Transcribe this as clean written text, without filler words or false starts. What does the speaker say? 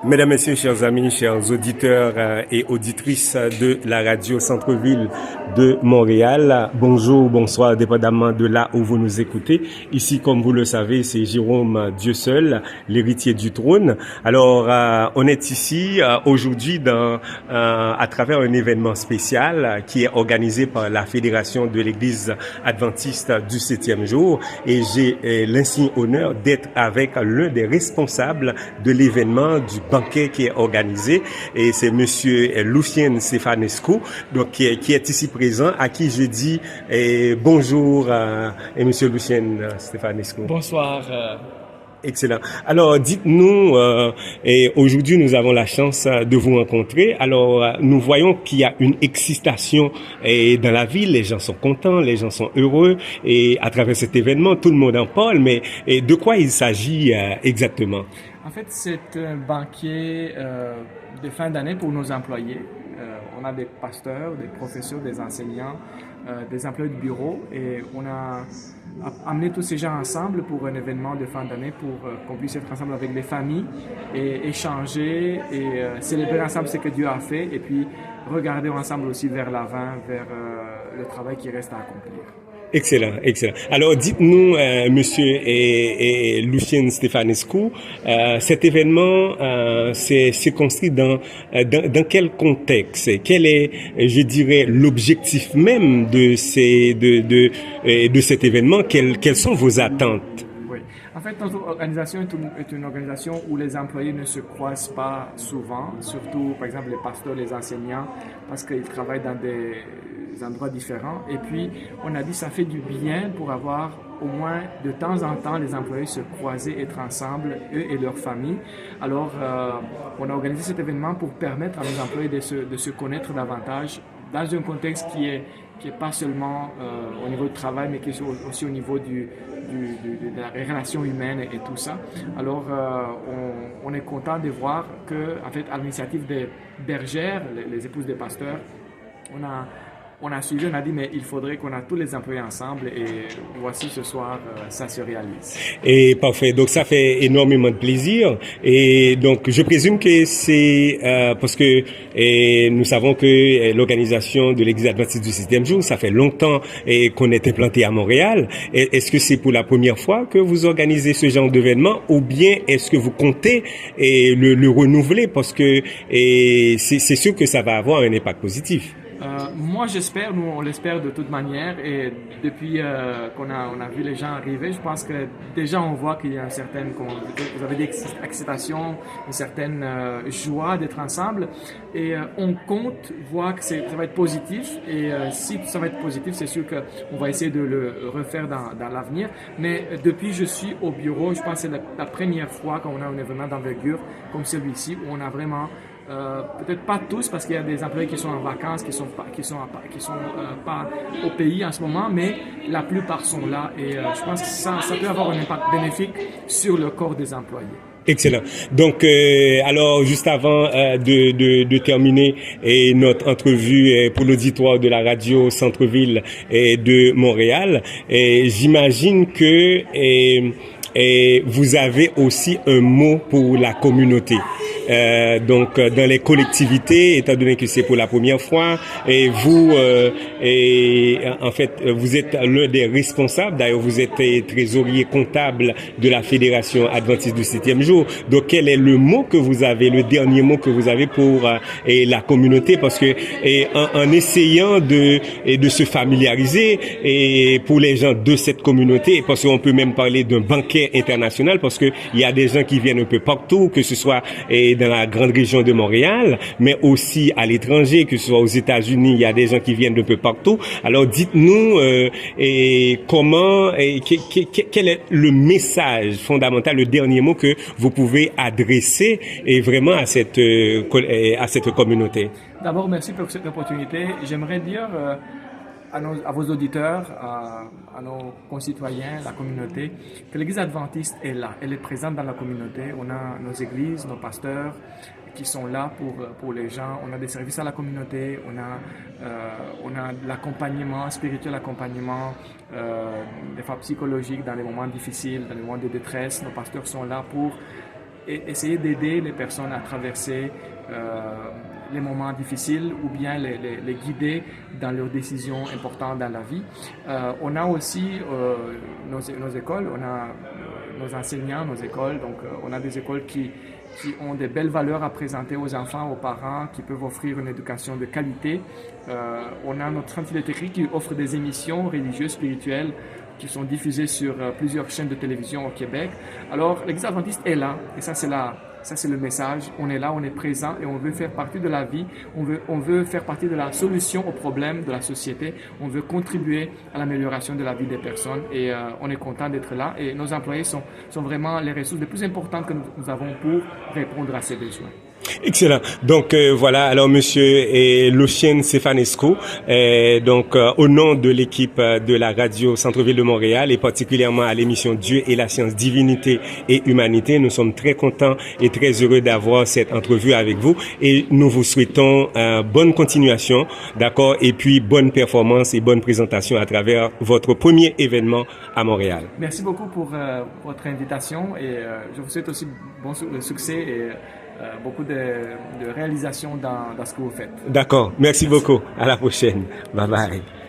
Mesdames, Messieurs, chers amis, chers auditeurs et auditrices de la radio Centre-Ville de Montréal, bonjour, bonsoir, dépendamment de là où vous nous écoutez. Ici, comme vous le savez, c'est Jérôme Dieuseul, l'héritier du trône. Alors, on est ici aujourd'hui à travers un événement spécial qui est organisé par la Fédération de l'Église adventiste du 7e jour, et j'ai l'insigne honneur d'être avec l'un des responsables de l'événement du banquet qui est organisé, et c'est monsieur Lucien Stefanescu, donc qui est ici présent, à qui je dis bonjour et monsieur Lucien Stefanescu. Bonsoir. Excellent. Alors, dites-nous, et aujourd'hui nous avons la chance de vous rencontrer. Alors, nous voyons qu'il y a une excitation dans la ville. Les gens sont contents, les gens sont heureux, et à travers cet événement, tout le monde en parle. Mais de quoi il s'agit exactement? En fait, c'est un banquet de fin d'année pour nos employés. On a des pasteurs, des professeurs, des enseignants, des employés de bureau, et on a amené tous ces gens ensemble pour un événement de fin d'année pour qu'on puisse être ensemble avec les familles et échanger et célébrer ensemble ce que Dieu a fait, et puis regarder ensemble aussi vers l'avant, vers le travail qui reste à accomplir. Excellent, excellent. Alors, dites-nous, monsieur Lucien Stefanescu, cet événement s'est circonscrit dans quel contexte? Quel est, je dirais, l'objectif même de cet événement? Quelles sont vos attentes? Oui. En fait, notre organisation est une organisation où les employés ne se croisent pas souvent, surtout, par exemple, les pasteurs, les enseignants, parce qu'ils travaillent dans des endroits différents. Et puis, on a dit ça fait du bien pour avoir au moins de temps en temps les employés se croiser, être ensemble, eux et leurs familles. Alors, on a organisé cet événement pour permettre à nos employés de se connaître davantage dans un contexte qui est pas seulement au niveau du travail, mais qui est aussi au niveau de la relation humaine et tout ça. Alors, on est content de voir que, en fait, à l'initiative des bergères, les épouses des pasteurs, on a suivi, on a dit, mais il faudrait qu'on a tous les employés ensemble, et voici ce soir, ça se réalise. Et parfait. Donc, ça fait énormément de plaisir. Et donc, je présume que c'est parce que nous savons que l'organisation de l'Église adventiste du 7e jour, ça fait longtemps qu'on est implanté à Montréal. Est-ce que c'est pour la première fois que vous organisez ce genre d'événement, ou bien est-ce que vous comptez le renouveler, parce que c'est sûr que ça va avoir un impact positif? Moi, j'espère, nous on l'espère de toute manière, et depuis qu'on a vu les gens arriver, je pense que déjà on voit qu'il y a une certaine, vous avez des excitations, une certaine joie d'être ensemble, et on compte voir que ça va être positif, et si ça va être positif, c'est sûr qu'on va essayer de le refaire dans l'avenir. Mais depuis que je suis au bureau, je pense que c'est la première fois qu'on a un événement d'envergure comme celui-ci, où on a vraiment peut-être pas tous, parce qu'il y a des employés qui sont en vacances, qui sont pas au pays en ce moment, mais la plupart sont là, et je pense que ça peut avoir un impact bénéfique sur le corps des employés. Excellent. Donc, alors, juste avant de terminer notre entrevue pour l'auditoire de la radio Centre-Ville de Montréal, j'imagine que vous avez aussi un mot pour la communauté. Donc, dans les collectivités, étant donné que c'est pour la première fois, et vous, en fait, vous êtes l'un des responsables. D'ailleurs, vous êtes trésorier comptable de la Fédération adventiste du 7e jour. Donc, quel est le mot que vous avez, le dernier mot que vous avez pour la communauté? Parce que en essayant de se familiariser et pour les gens de cette communauté, parce qu'on peut même parler d'un banquet international, parce que il y a des gens qui viennent un peu partout, que ce soit dans la grande région de Montréal, mais aussi à l'étranger, que ce soit aux États-Unis, il y a des gens qui viennent d'un peu partout. Alors, dites-nous quel est le message fondamental, le dernier mot que vous pouvez adresser vraiment à cette communauté. D'abord, merci pour cette opportunité. J'aimerais dire à vos auditeurs, à nos concitoyens, la communauté, que l'Église adventiste est là. Elle est présente dans la communauté. On a nos églises, nos pasteurs qui sont là pour les gens. On a des services à la communauté. On a l'accompagnement spirituel, l'accompagnement des fois psychologique dans les moments difficiles, dans les moments de détresse. Nos pasteurs sont là pour essayer d'aider les personnes à traverser les moments difficiles ou bien les guider dans leurs décisions importantes dans la vie. On a aussi nos écoles, on a nos enseignants, nos écoles, donc on a des écoles qui ont des belles valeurs à présenter aux enfants, aux parents, qui peuvent offrir une éducation de qualité. On a notre centre philotélique qui offre des émissions religieuses, spirituelles, qui sont diffusées sur plusieurs chaînes de télévision au Québec. Alors, l'Église adventiste est là, et ça c'est le message. On est là, on est présent, et on veut faire partie de la vie. On veut faire partie de la solution aux problèmes de la société. On veut contribuer à l'amélioration de la vie des personnes, et on est content d'être là. Et nos employés sont vraiment les ressources les plus importantes que nous avons pour répondre à ces besoins. Excellent. Donc voilà, alors monsieur Lucien Stefanescu, donc au nom de l'équipe de la radio Centre-Ville de Montréal et particulièrement à l'émission Dieu et la science, divinité et humanité, nous sommes très contents et très heureux d'avoir cette entrevue avec vous et nous vous souhaitons bonne continuation, d'accord, et puis bonne performance et bonne présentation à travers votre premier événement à Montréal. Merci beaucoup pour votre invitation et je vous souhaite aussi bon succès et beaucoup de réalisations dans ce que vous faites. D'accord. Merci beaucoup. À la prochaine. Bye bye.